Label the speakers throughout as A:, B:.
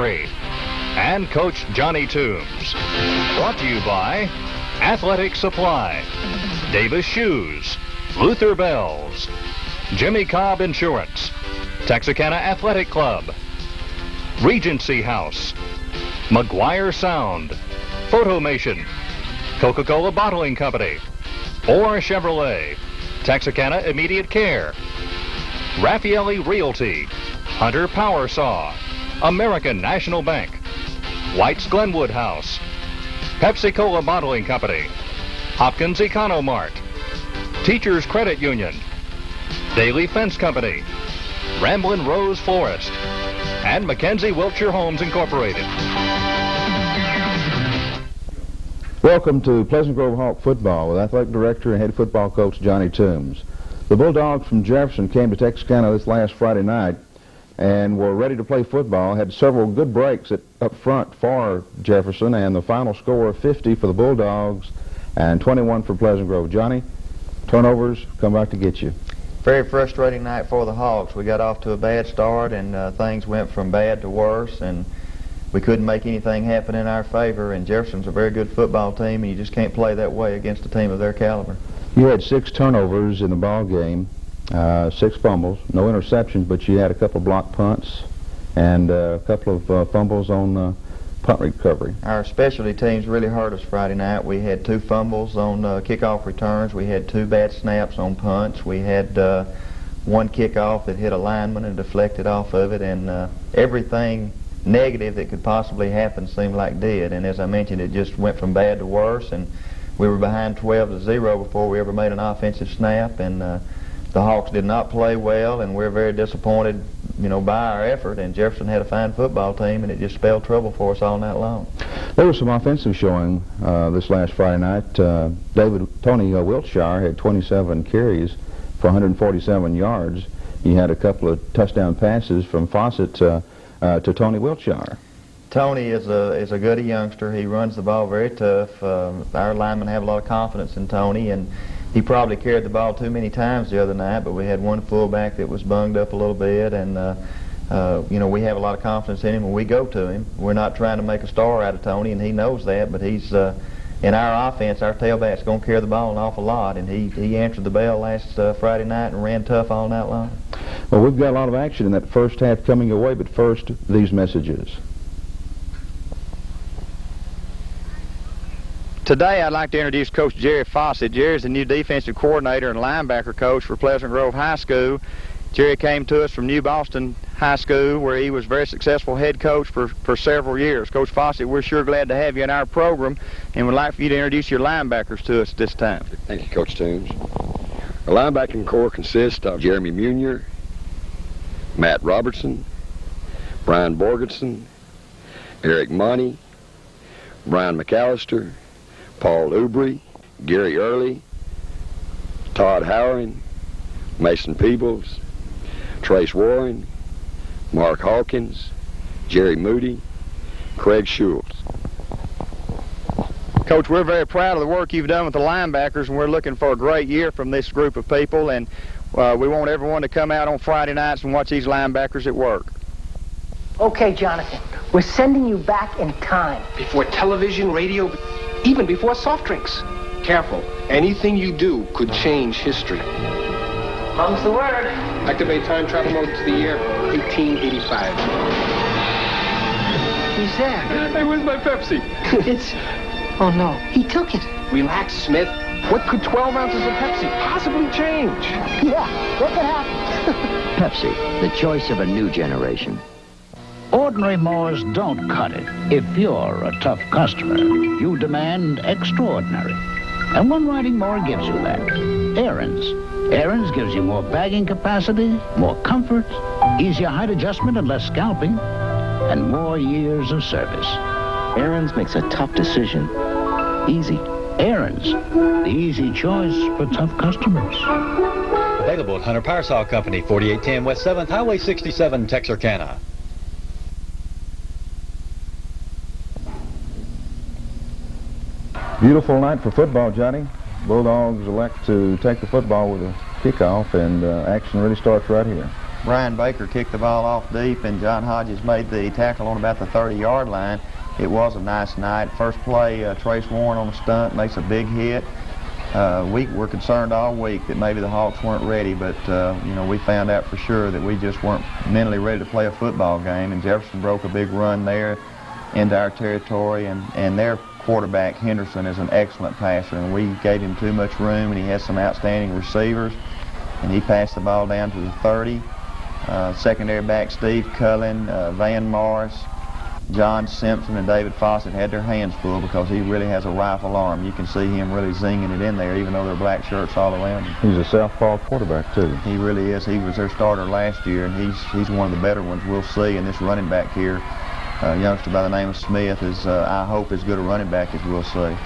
A: Gary and Coach Johnny Toombs. Brought to you by Athletic Supply, Davis Shoes, Luther Bells, Jimmy Cobb Insurance, Texarkana Athletic Club, Regency House, McGuire Sound, Photomation, Coca-Cola Bottling Company, Orr Chevrolet, Texarkana Immediate Care, Raffaelli Realty, Hunter Power Saw, American National Bank, White's Glenwood House, Pepsi-Cola Bottling Company, Hopkins Economart, Teachers Credit Union, Daily Fence Company, Ramblin' Rose Florist, and Mackenzie Wiltshire Homes Incorporated.
B: Welcome to Pleasant Grove Hawk football with athletic director and head football coach Johnny Toombs. The Bulldogs from Jefferson came to Texarkana this last Friday night and were ready to play football, had several good breaks up front for Jefferson, and the final score of 50 for the Bulldogs and 21 for Pleasant Grove. Johnny, turnovers come back to get you.
C: Very frustrating night for the Hawks. We got off to a bad start, and things went from bad to worse, and we couldn't make anything happen in our favor, and Jefferson's a very good football team, and you just can't play that way against a team of their caliber.
B: You had 6 turnovers in the ball game, 6 fumbles, no interceptions, but you had a couple of block punts and a couple of fumbles on punt recovery.
C: Our specialty teams really hurt us Friday night. We had 2 fumbles on kickoff returns. We had 2 bad snaps on punts. We had 1 kickoff that hit a lineman and deflected off of it, and everything negative that could possibly happen seemed like did. And as I mentioned, it just went from bad to worse, and we were behind 12-0 before we ever made an offensive snap, and the Hawks did not play well, and we're very disappointed, by our effort. And Jefferson had a fine football team, and it just spelled trouble for us all night long.
B: There was some offensive showing this last Friday night. Tony Wiltshire had 27 carries for 147 yards. He had a couple of touchdown passes from Fawcett to Tony Wiltshire.
C: Tony is a good youngster. He runs the ball very tough. Our linemen have a lot of confidence in Tony, and he probably carried the ball too many times the other night, but we had one fullback that was bunged up a little bit, and we have a lot of confidence in him when we go to him. We're not trying to make a star out of Tony, and he knows that, but he's in our offense, our tailback's going to carry the ball an awful lot, and he answered the bell last Friday night and ran tough all night long.
B: Well, we've got a lot of action in that first half coming your way, but first, these messages.
D: Today, I'd like to introduce Coach Jerry Fawcett. Jerry's the new defensive coordinator and linebacker coach for Pleasant Grove High School. Jerry came to us from New Boston High School, where he was a very successful head coach for several years. Coach Fawcett, we're sure glad to have you in our program, and would like for you to introduce your linebackers to us this time.
E: Thank you, Coach Toombs. Our linebacking core consists of Jeremy Munier, Matt Robertson, Brian Borgenson, Eric Monty, Brian McAllister, Paul Ubry, Gary Early, Todd Howering, Mason Peebles, Trace Warren, Mark Hawkins, Jerry Moody, Craig Schultz.
D: Coach, we're very proud of the work you've done with the linebackers, and we're looking for a great year from this group of people, and we want everyone to come out on Friday nights and watch these linebackers at work.
F: Okay, Jonathan, we're sending you back in time.
G: Before television, radio, even before soft drinks. Careful. Anything you do could change history.
F: Mum's the word.
G: Activate time travel mode to the year 1885.
F: He's there.
G: Hey, where's my Pepsi?
F: Oh, no. He took it.
G: Relax, Smith. What could 12 ounces of Pepsi possibly change?
F: Yeah, what could happen?
H: Pepsi, the choice of a new generation. Ordinary mowers don't cut it. If you're a tough customer, you demand extraordinary. And one riding mower gives you that. Aaron's. Aaron's gives you more bagging capacity, more comfort, easier height adjustment and less scalping, and more years of service.
I: Aaron's makes a tough decision easy.
H: Aaron's, the easy choice for tough customers.
J: Available at Hunter Power Saw Company, 4810 West 7th, Highway 67, Texarkana.
B: Beautiful night for football, Johnny. Bulldogs elect to take the football with a kickoff, and action really starts right here.
C: Brian Baker kicked the ball off deep, and John Hodges made the tackle on about the 30-yard line. It was a nice night. First play, Trace Warren on a stunt makes a big hit. We were concerned all week that maybe the Hawks weren't ready, but you know, we found out for sure that we just weren't mentally ready to play a football game, and Jefferson broke a big run there into our territory, and their quarterback, Henderson, is an excellent passer, and we gave him too much room, and he has some outstanding receivers, and he passed the ball down to the 30. Secondary back Steve Cullen, Van Morris, John Simpson, and David Fawcett had their hands full because he really has a rifle arm. You can see him really zinging it in there, even though there are black shirts all around him.
B: He's a southpaw quarterback, too.
C: He really is. He was their starter last year, and he's one of the better ones we'll see. And this running back here, a youngster by the name of Smith, is I hope as good a running back as we'll see.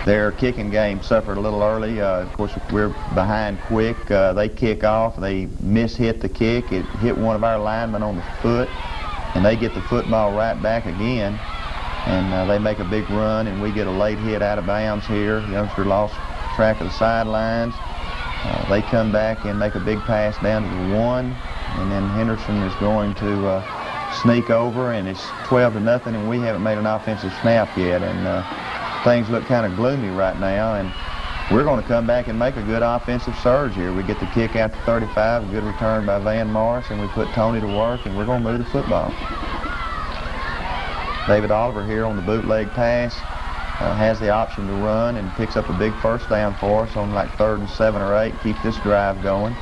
C: Their kicking game suffered a little early. Of course, we're behind quick. They kick off. They mishit the kick. It hit one of our linemen on the foot, and they get the football right back again. And they make a big run, and we get a late hit out of bounds here. The youngster lost track of the sidelines. They come back and make a big pass down to the 1, and then Henderson is going to sneak over, and it's 12-0, and we haven't made an offensive snap yet. And things look kind of gloomy right now, and we're going to come back and make a good offensive surge here. We get the kick out to 35, a good return by Van Morris, and we put Tony to work, and we're going to move the football. David Oliver here on the bootleg pass has the option to run and picks up a big first down for us on like 3rd and 7 or 8, keep this drive going.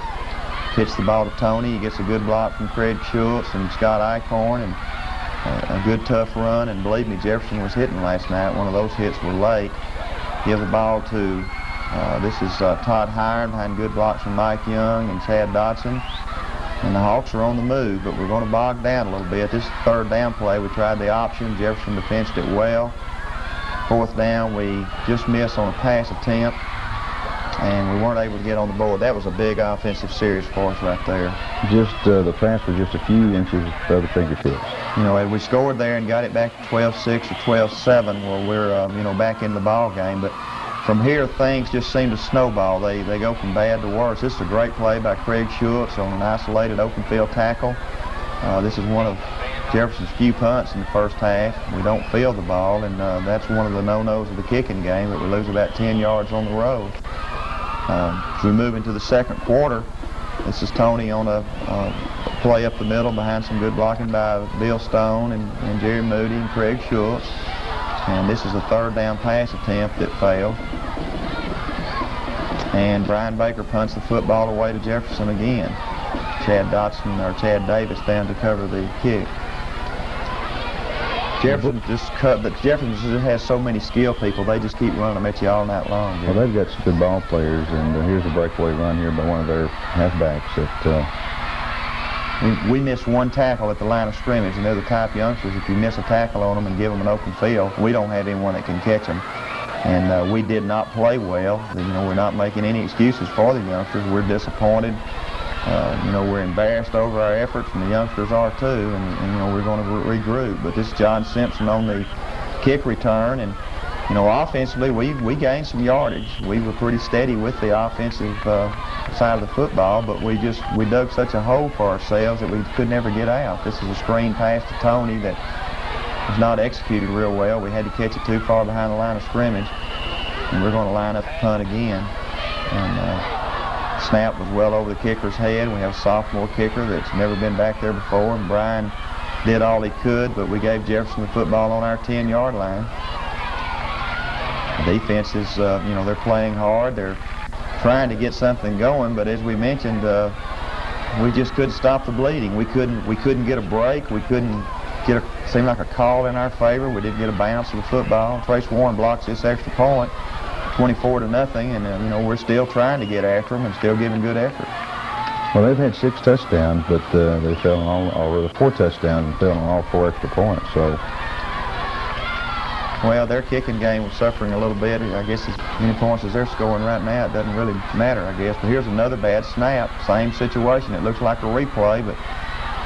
C: Pitch the ball to Tony. He gets a good block from Craig Schultz and Scott Eichhorn, and a good tough run, and believe me, Jefferson was hitting last night. One of those hits were late. Give the ball to, this is Todd Hiron behind good blocks from Mike Young and Chad Dotson. And the Hawks are on the move, but we're going to bog down a little bit. This is the 3rd down play. We tried the option. Jefferson defensed it well. 4th down, we just missed on a pass attempt, and we weren't able to get on the board. That was a big offensive series for us right there.
B: Just the pass was just a few inches above the fingertips.
C: You know, we scored there and got it back to 12-6 or 12-7, where we're, you know, back in the ball game. But from here, things just seem to snowball. They go from bad to worse. This is a great play by Craig Schultz on an isolated open field tackle. This is one of Jefferson's few punts in the first half. We don't field the ball, and that's one of the no-nos of the kicking game, that we lose about 10 yards on the road. As we move into the second quarter, this is Tony on a play up the middle behind some good blocking by Bill Stone and Jerry Moody and Craig Schultz. And this is a 3rd down pass attempt that failed. And Brian Baker punts the football away to Jefferson again. Chad Davis down to cover the kick. Jefferson just has so many skilled people. They just keep running them at you all night long.
B: Well, they've got some good ball players, and here's a breakaway run here by one of their halfbacks.
C: We missed one tackle at the line of scrimmage, and they're the type of youngsters, if you miss a tackle on them and give them an open field, we don't have anyone that can catch them. And we did not play well. You know, we're not making any excuses for the youngsters. We're disappointed. You know, we're embarrassed over our efforts, and the youngsters are too, and you know, we're going to regroup. But this is John Simpson on the kick return, and you know, offensively, we gained some yardage. We were pretty steady with the offensive side of the football, but we dug such a hole for ourselves that we could never get out. This is a screen pass to Tony that was not executed real well. We had to catch it too far behind the line of scrimmage, and we're going to line up the punt again. And snap was well over the kicker's head. We have a sophomore kicker that's never been back there before, and Brian did all he could, but we gave Jefferson the football on our 10-yard line. The defense is, you know, they're playing hard. They're trying to get something going, but as we mentioned, we just couldn't stop the bleeding. We couldn't get a break. We couldn't get seemed like a call in our favor. We didn't get a bounce of the football. Trace Warren blocks this extra point, 24-0, and you know, we're still trying to get after them and still giving good effort.
B: Well, they've had 6 touchdowns, but they fell on or 4 touchdowns and fell on all 4 extra points. So,
C: well, their kicking game was suffering a little bit. I guess as many points as they're scoring right now, it doesn't really matter, I guess. But here's another bad snap. Same situation. It looks like a replay, but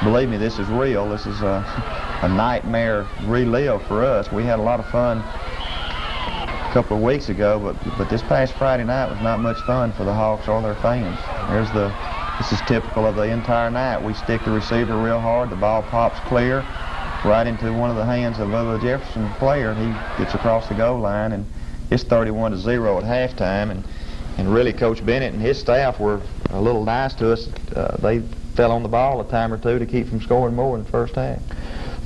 C: believe me, this is real. This is a nightmare relive for us. We had a lot of fun a couple of weeks ago, but this past Friday night was not much fun for the Hawks or their fans. There's the this is typical of the entire night. We stick the receiver real hard, the ball pops clear right into one of the hands of the Jefferson player. He gets across the goal line, and it's 31-0 at halftime. And really, Coach Bennett and his staff were a little nice to us. They fell on the ball a time or two to keep from scoring more in the first half.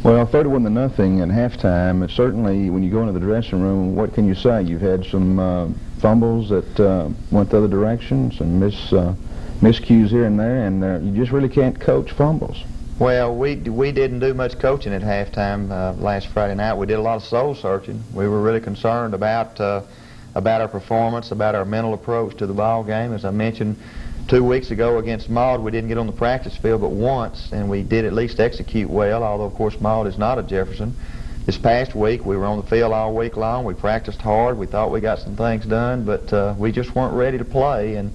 B: Well, 31-0 at halftime. It's certainly, when you go into the dressing room, what can you say? You've had some fumbles that went the other direction, some miscues here and there, and you just really can't coach fumbles.
C: Well, we didn't do much coaching at halftime last Friday night. We did a lot of soul searching. We were really concerned about our performance, about our mental approach to the ball game. As I mentioned 2 weeks ago against Maud, we didn't get on the practice field but once, and we did at least execute well, although of course Maud is not a Jefferson. This past week we were on the field all week long. We practiced hard. We thought we got some things done, but we just weren't ready to play, and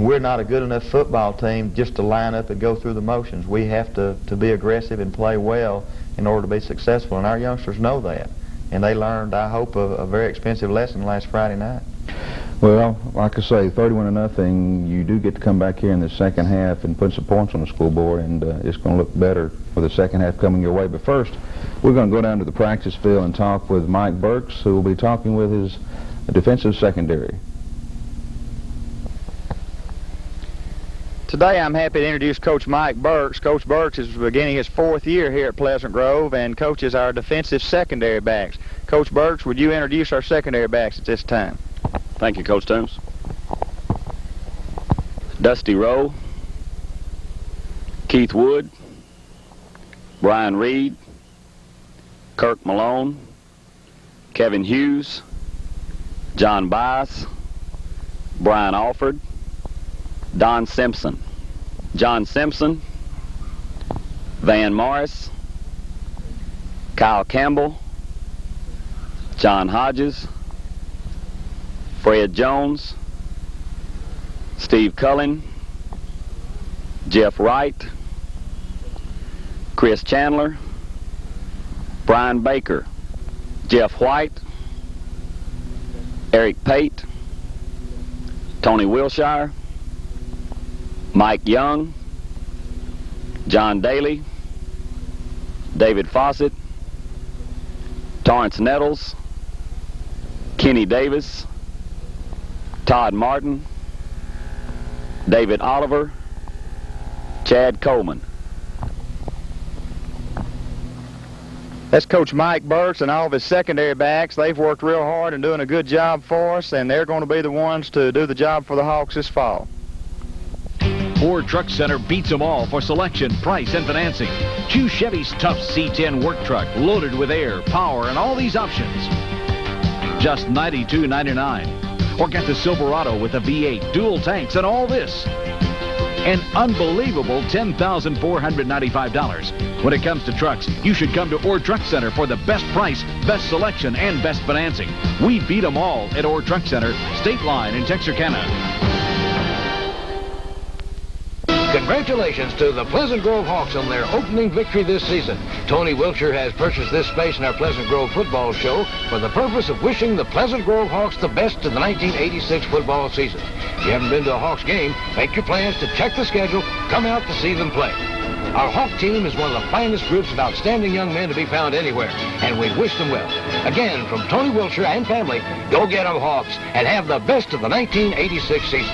C: we're not a good enough football team just to line up and go through the motions. We have to be aggressive and play well in order to be successful, and our youngsters know that. And they learned, I hope, a very expensive lesson last Friday night.
B: Well, like I say, 31-0, you do get to come back here in the second half and put some points on the scoreboard, and it's going to look better for the second half coming your way. But first, we're going to go down to the practice field and talk with Mike Burks, who will be talking with his defensive secondary.
D: Today I'm happy to introduce Coach Mike Burks. Coach Burks is beginning his 4th year here at Pleasant Grove and coaches our defensive secondary backs. Coach Burks, would you introduce our secondary backs at this time?
K: Thank you, Coach Toombs. Dusty Rowe, Keith Wood, Brian Reed, Kirk Malone, Kevin Hughes, John Bias, Brian Alford, Don Simpson, John Simpson, Van Morris, Kyle Campbell, John Hodges, Fred Jones, Steve Cullen, Jeff Wright, Chris Chandler, Brian Baker, Jeff White, Eric Pate, Tony Wilshire, Mike Young, John Daly, David Fawcett, Torrance Nettles, Kenny Davis, Todd Martin, David Oliver, Chad Coleman.
D: That's Coach Mike Burks and all of his secondary backs. They've worked real hard and doing a good job for us, and they're going to be the ones to do the job for the Hawks this fall.
L: Ford Truck Center beats them all for selection, price, and financing. Choose Chevy's tough C10 work truck loaded with air, power, and all these options. Just $92.99. Or get the Silverado with the V8, dual tanks, and all this. An unbelievable $10,495. When it comes to trucks, you should come to Orr Truck Center for the best price, best selection, and best financing. We beat them all at Orr Truck Center, State Line in Texarkana.
M: Congratulations to the Pleasant Grove Hawks on their opening victory this season. Tony Wilshire has purchased this space in our Pleasant Grove football show for the purpose of wishing the Pleasant Grove Hawks the best in the 1986 football season. If you haven't been to a Hawks game, make your plans to check the schedule, come out to see them play. Our Hawk team is one of the finest groups of outstanding young men to be found anywhere, and we wish them well. Again, from Tony Wilshire and family, go get them Hawks and have the best of the 1986 season.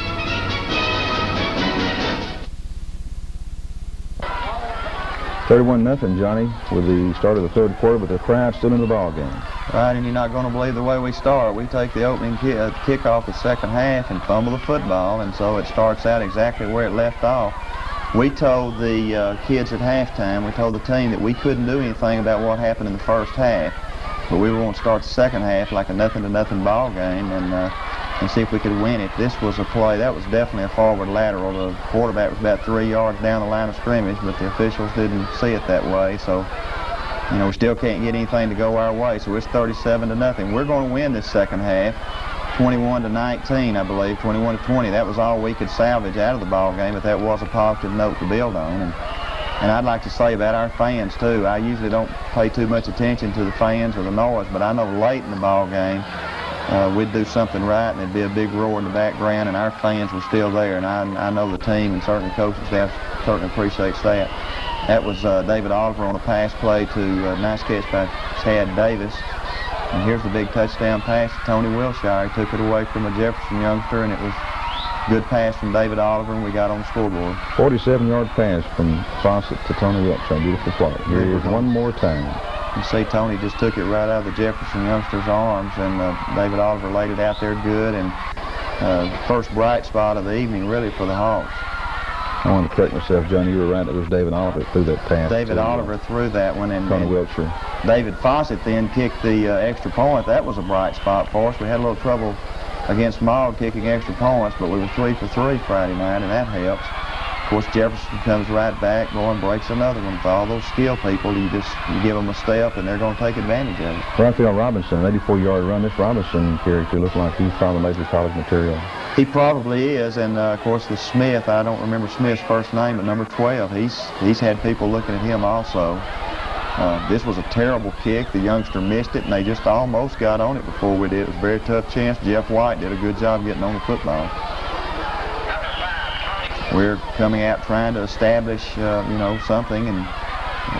B: 31-0, Johnny, with the start of the third quarter, but the crowd still in the ball game.
C: Right, and you're not going to believe the way we start. We take the opening kickoff the second half and fumble the football, and so it starts out exactly where it left off. We told the kids at halftime, we told the team that we couldn't do anything about what happened in the first half, but we were going to start the second half like a nothing-to-nothing ball game and see if we could win it. This was a play, that was definitely a forward lateral. The quarterback was about 3 yards down the line of scrimmage, but the officials didn't see it that way, so you know, we still can't get anything to go our way, so it's 37-0. We're going to win this second half, 21-19, I believe, 21-20. That was all we could salvage out of the ball game, but that was a positive note to build on. And I'd like to say about our fans, too. I usually don't pay too much attention to the fans or the noise, but I know late in the ball game, we'd do something right, and there'd be a big roar in the background, and our fans were still there. And I know the team and certainly coaching staff certainly appreciates that. That was David Oliver on a pass play to nice catch by Chad Davis. And here's the big touchdown pass to Tony Wilshire. He took it away from a Jefferson youngster, and it was a good pass from David Oliver, and we got on the scoreboard.
B: 47-yard pass from Fawcett to Tony Wilshire. Beautiful play. Here he is one more time.
C: You see Tony just took it right out of the Jefferson youngster's arms, and David Oliver laid it out there good, and first bright spot of the evening really for the Hawks.
B: I want to correct myself, John. You were right. It was David Oliver that threw that pass.
C: David Oliver threw that one, and
B: Tony Wilshire.
C: David Fawcett then kicked the extra point. That was a bright spot for us. We had a little trouble against Maud kicking extra points, but we were 3 for 3 Friday night, and that helps. Of course, Jefferson comes right back, going breaks another one. For all those skill people, you give them a step, and they're going to take advantage of it.
B: Raphael Robinson, an 84-yard run. This Robinson character looks like he's probably major college material.
C: He probably is, and of course the Smith, I don't remember Smith's first name, but number 12, he's had people looking at him also. This was a terrible kick. The youngster missed it, and they just almost got on it before we did. It was a very tough chance. Jeff White did a good job getting on the football. We're coming out trying to establish, something, and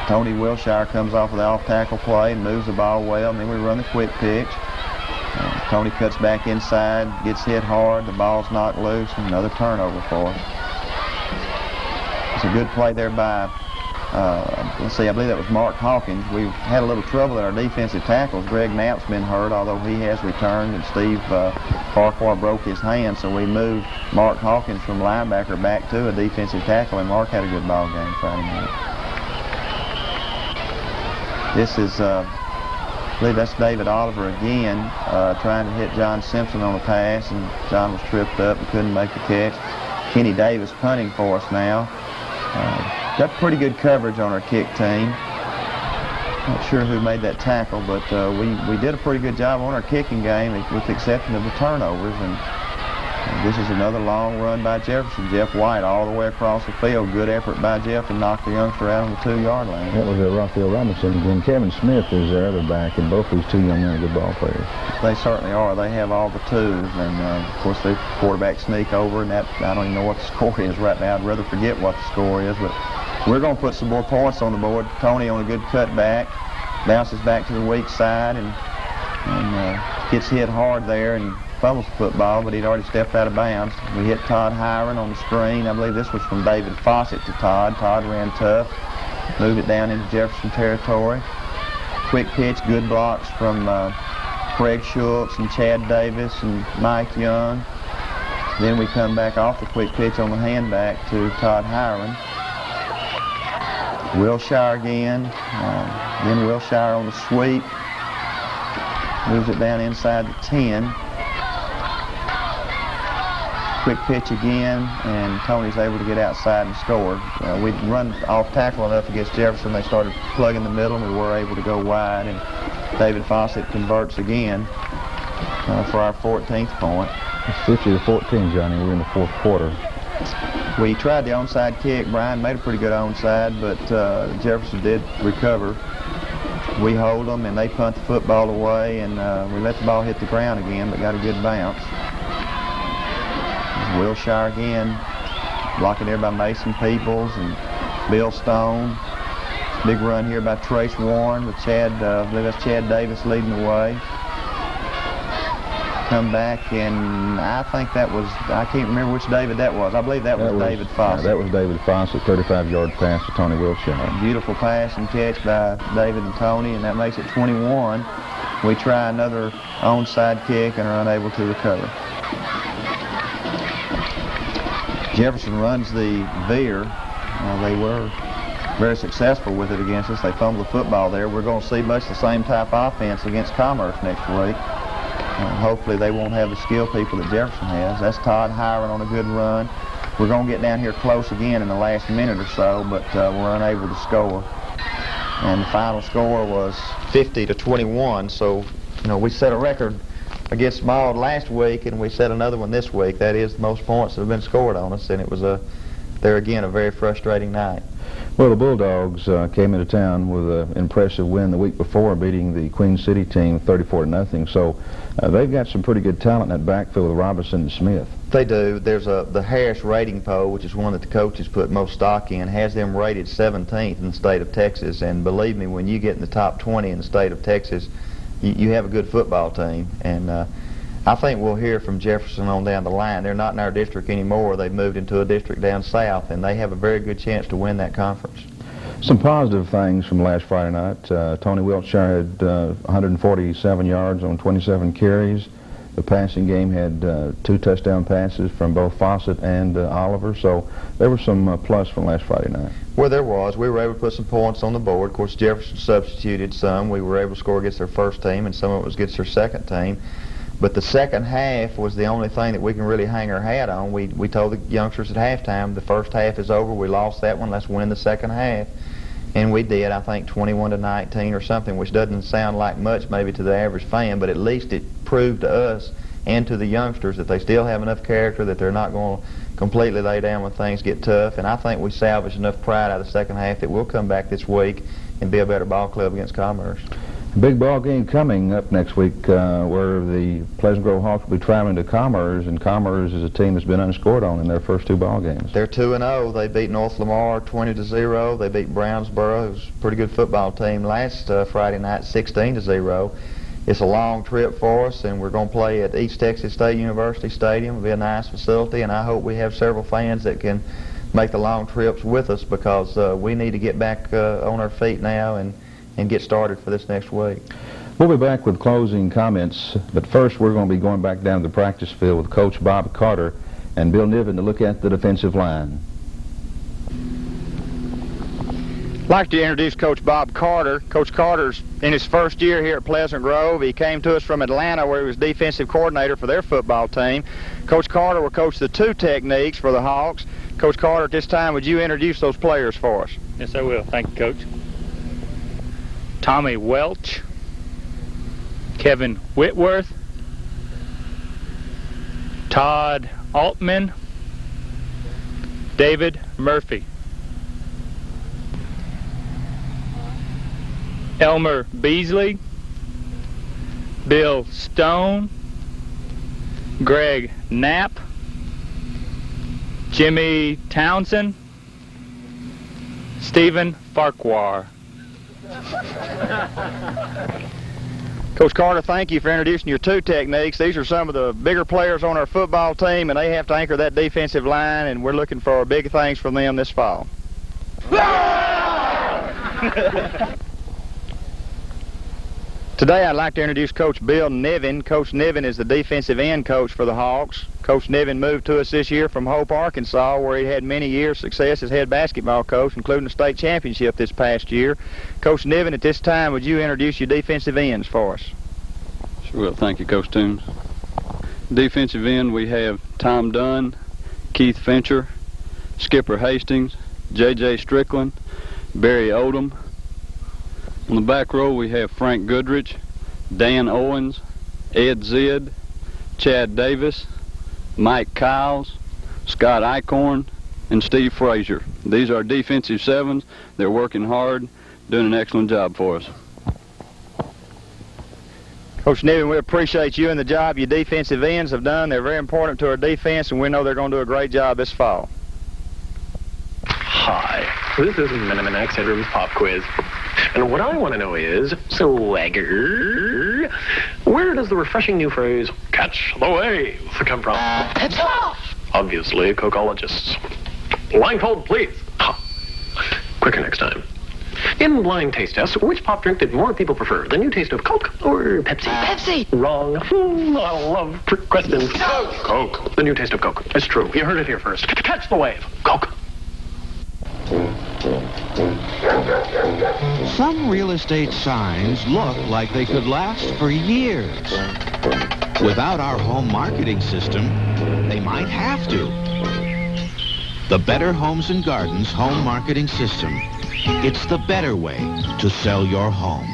C: Tony Wilshire comes off of the off-tackle play and moves the ball well, and then we run the quick pitch. Tony cuts back inside, gets hit hard, the ball's knocked loose, and another turnover for us. It's a good play there by, let's see, I believe that was Mark Hawkins. We've had a little trouble at our defensive tackles. Greg Knapp's been hurt, although he has returned, and Steve Farquhar broke his hand, so we moved Mark Hawkins from linebacker back to a defensive tackle, and Mark had a good ball game Friday night. This is, I believe that's David Oliver again, trying to hit John Simpson on a pass, and John was tripped up and couldn't make the catch. Kenny Davis punting for us now. Got pretty good coverage on our kick team. Not sure who made that tackle, but we did a pretty good job on our kicking game with the exception of the turnovers. And this is another long run by Jefferson. Jeff White all the way across the field. Good effort by Jeff and knocked the youngster out on the 2-yard line.
B: That was Raphael Robinson again. Kevin Smith is their other back, and both these two young men are good ball players.
C: They certainly are. They have all the tools, and of course the quarterback sneak over, and that I don't even know what the score is right now. I'd rather forget what the score is, but we're going to put some more points on the board. Tony on a good cutback, bounces back to the weak side, and gets hit hard there and fumbles the football, but he'd already stepped out of bounds. We hit Todd Hiron on the screen. I believe this was from David Fawcett to Todd. Todd ran tough, moved it down into Jefferson territory. Quick pitch, good blocks from Craig Schultz and Chad Davis and Mike Young. Then we come back off the quick pitch on the handback to Todd Hiron. Wilshire again, then Wilshire on the sweep, moves it down inside the 10. Quick pitch again, and Tony's able to get outside and score. We'd run off tackle enough against Jefferson. They started plugging the middle, and we were able to go wide, and David Fawcett converts again for our 14th point.
B: It's 50-14, Johnny. We're in the fourth quarter.
C: We tried the onside kick. Brian made a pretty good onside, but Jefferson did recover. We hold them, and they punt the football away, and we let the ball hit the ground again, but got a good bounce. Wilshire again, blocking there by Mason Peoples and Bill Stone. Big run here by Trace Warren with Chad, I believe that's Chad Davis leading the way. Come back, and I think that was, I can't remember which David that was. I believe that was David Fawcett.
B: That was David Fawcett, 35-yard pass to Tony Wilshire.
C: Beautiful pass and catch by David and Tony, and that makes it 21. We try another onside kick and are unable to recover. Jefferson runs the veer. They were very successful with it against us. They fumbled the football there. We're going to see much the same type of offense against Commerce next week. Hopefully they won't have the skill people that Jefferson has. That's Todd Hiron on a good run. We're going to get down here close again in the last minute or so, but we're unable to score. And the final score was 50-21. So, we set a record against Maud last week, and we set another one this week. That is the most points that have been scored on us, and it was a they're again a very frustrating night.
B: Well, the Bulldogs came into town with an impressive win the week before, beating the Queen City team 34-0. So they've got some pretty good talent in that backfield with Robinson and Smith.
C: They do. There's the Harris rating poll, which is one that the coaches put most stock in, has them rated 17th in the state of Texas. And believe me, when you get in the top 20 in the state of Texas, you have a good football team. And I think we'll hear from Jefferson on down the line. They're not in our district anymore. They've moved into a district down south, and they have a very good chance to win that conference.
B: Some positive things from last Friday night. Tony Wiltshire had 147 yards on 27 carries. The passing game had 2 touchdown passes from both Fawcett and Oliver, so there was some plus from last Friday night.
C: Well, there was. We were able to put some points on the board. Of course, Jefferson substituted some. We were able to score against their first team, and some of it was against their second team. But the second half was the only thing that we can really hang our hat on. We told the youngsters at halftime, the first half is over. We lost that one. Let's win the second half. And we did, I think, 21-19 or something, which doesn't sound like much maybe to the average fan, but at least it proved to us and to the youngsters that they still have enough character, that they're not going to completely lay down when things get tough. And I think we salvaged enough pride out of the second half that we'll come back this week and be a better ball club against Commerce.
B: A big ball game coming up next week where the Pleasant Grove Hawks will be traveling to Commerce, and Commerce is a team that's been unscored on in their first 2 ball games.
C: They're 2-0. They beat North Lamar 20-0. They beat Brownsboro, who's a pretty good football team, last Friday night 16-0. It's a long trip for us, and we're going to play at East Texas State University Stadium. It'll be a nice facility, and I hope we have several fans that can make the long trips with us, because we need to get back on our feet now and get started for this next week.
B: We'll be back with closing comments, but first we're going to be going back down to the practice field with Coach Bob Carter and Bill Niven to look at the defensive line.
D: I'd like to introduce Coach Bob Carter. Coach Carter's in his first year here at Pleasant Grove. He came to us from Atlanta, where he was defensive coordinator for their football team. Coach Carter will coach the 2 techniques for the Hawks. Coach Carter, at this time, would you introduce those players for us?
N: Yes, I will. Thank you, Coach. Tommy Welch, Kevin Whitworth, Todd Altman, David Murphy, Elmer Beasley, Bill Stone, Greg Knapp, Jimmy Townsend, Stephen Farquhar.
D: Coach Carter, thank you for introducing your 2 techniques. These are some of the bigger players on our football team, and they have to anchor that defensive line, and we're looking for big things from them this fall. Today I'd like to introduce Coach Bill Niven. Coach Niven is the defensive end coach for the Hawks. Coach Niven moved to us this year from Hope, Arkansas, where he had many years' success as head basketball coach, including the state championship this past year. Coach Niven, at this time, would you introduce your defensive ends for us?
O: Sure will. Thank you, Coach Toombs. Defensive end, we have Tom Dunn, Keith Fincher, Skipper Hastings, J.J. Strickland, Barry Odom. On the back row, we have Frank Goodrich, Dan Owens, Ed Zid, Chad Davis, Mike Kiles, Scott Eichhorn, and Steve Frazier. These are defensive 7s. They're working hard, doing an excellent job for us.
D: Coach Niven, we appreciate you and the job your defensive ends have done. They're very important to our defense, and we know they're going to do a great job this fall.
P: Hi, this is Max Headroom's Pop Quiz. And what I want to know is, Swagger, where does the refreshing new phrase, catch the wave, come from? Obviously, Cocologists. Blindfold, please. Quicker next time. In blind taste tests, which pop drink did more people prefer? The new taste of Coke or Pepsi? Pepsi! Wrong. I love trick questions. Coke! Coke. The new taste of Coke. It's true. You heard it here first. Catch the wave. Coke.
Q: Some real estate signs look like they could last for years. Without our home marketing system, they might have to. The Better Homes and Gardens home marketing system. It's the better way to sell your home.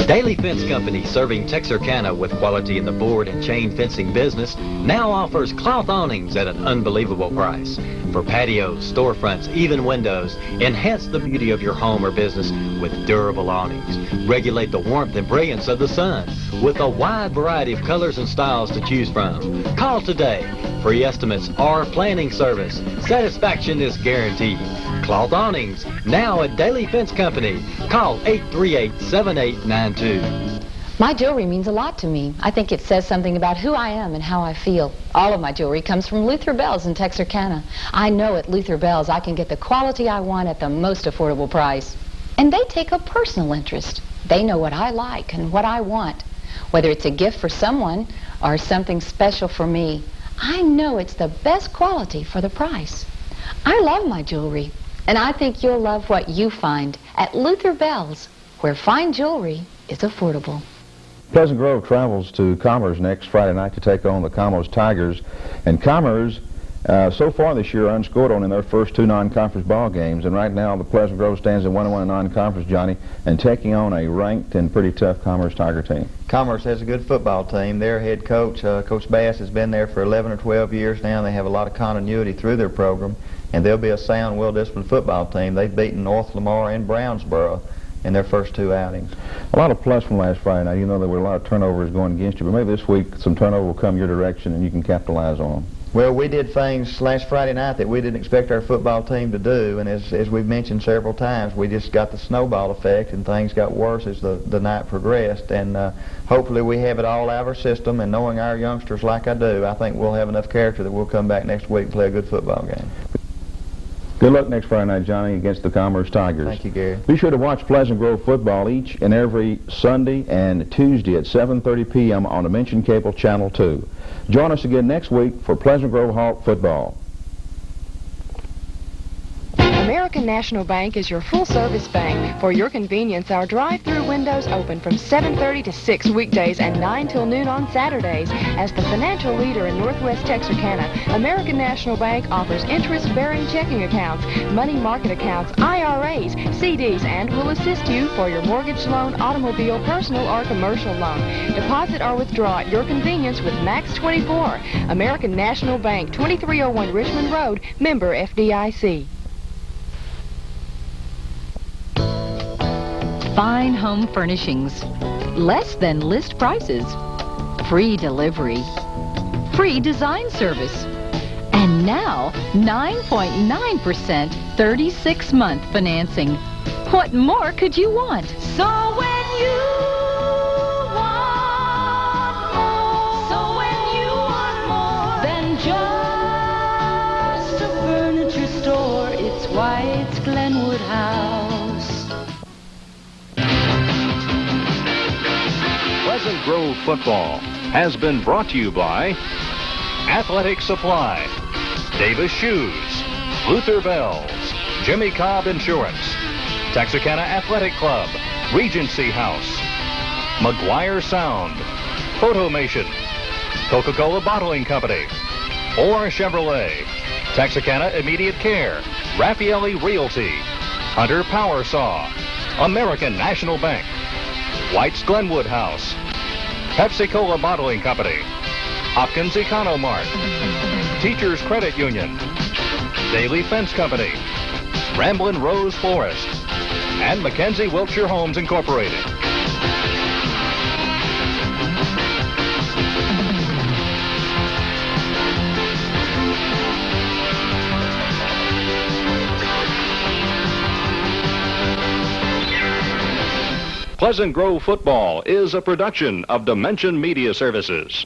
J: Daily Fence Company, serving Texarkana with quality in the board and chain fencing business, now offers cloth awnings at an unbelievable price. For patios, storefronts, even windows, enhance the beauty of your home or business with durable awnings. Regulate the warmth and brilliance of the sun with a wide variety of colors and styles to choose from. Call today. Free estimates or planning service. Satisfaction is guaranteed. Cloth awnings, now at Daily Fence Company. Call 838-7892.
R: My jewelry means a lot to me. I think it says something about who I am and how I feel. All of my jewelry comes from Luther Bells in Texarkana. I know at Luther Bells I can get the quality I want at the most affordable price. And they take a personal interest. They know what I like and what I want. Whether it's a gift for someone or something special for me, I know it's the best quality for the price. I love my jewelry, and I think you'll love what you find at Luther Bells, where fine jewelry is affordable.
B: Pleasant Grove travels to Commerce next Friday night to take on the Commerce Tigers. And Commerce, so far this year, unscored on in their first two non-conference ball games. And right now, the Pleasant Grove stands at 1-1 in non-conference, Johnny, and taking on a ranked and pretty tough Commerce Tiger team.
C: Commerce has a good football team. Their head coach, Coach Bass, has been there for 11 or 12 years now. They have a lot of continuity through their program, and they'll be a sound, well-disciplined football team. They've beaten North Lamar and Brownsboro in their first two outings.
B: A lot of plus from last Friday night. You know there were a lot of turnovers going against you, but maybe this week some turnover will come your direction and you can capitalize on them.
C: Well, we did things last Friday night that we didn't expect our football team to do, and as we've mentioned several times, we just got the snowball effect, and things got worse as the night progressed. And hopefully we have it all out of our system, and knowing our youngsters like I do, I think we'll have enough character that we'll come back next week and play a good football game.
B: Good luck next Friday night, Johnny, against the Commerce Tigers.
C: Thank you, Gary.
B: Be sure to watch Pleasant Grove football each and every Sunday and Tuesday at 7:30 p.m. on Dimension Cable Channel 2. Join us again next week for Pleasant Grove Hawk football.
S: American National Bank is your full-service bank. For your convenience, our drive-through windows open from 7:30 to 6 weekdays and 9 till noon on Saturdays. As the financial leader in Northwest Texarkana, American National Bank offers interest-bearing checking accounts, money market accounts, IRAs, CDs, and will assist you for your mortgage loan, automobile, personal, or commercial loan. Deposit or withdraw at your convenience with Max 24. American National Bank, 2301 Richmond Road, member FDIC.
T: Fine home furnishings, less than list prices, free delivery, free design service, and now 9.9% 36-month financing. What more could you want?
U: So when you want more than just a furniture store, it's White's Glenwood House.
A: Pleasant Grove football has been brought to you by Athletic Supply, Davis Shoes, Luther Bells, Jimmy Cobb Insurance, Texarkana Athletic Club, Regency House, McGuire Sound, Photomation, Coca-Cola Bottling Company, Orr Chevrolet, Texarkana Immediate Care, Raffaelli Realty, Hunter Power Saw, American National Bank, White's Glenwood House, Pepsi-Cola Bottling Company, Hopkins Economart, Teachers Credit Union, Daily Fence Company, Ramblin' Rose Florist, and Mackenzie Wiltshire Homes Incorporated. Pleasant Grove Football is a production of Dimension Media Services.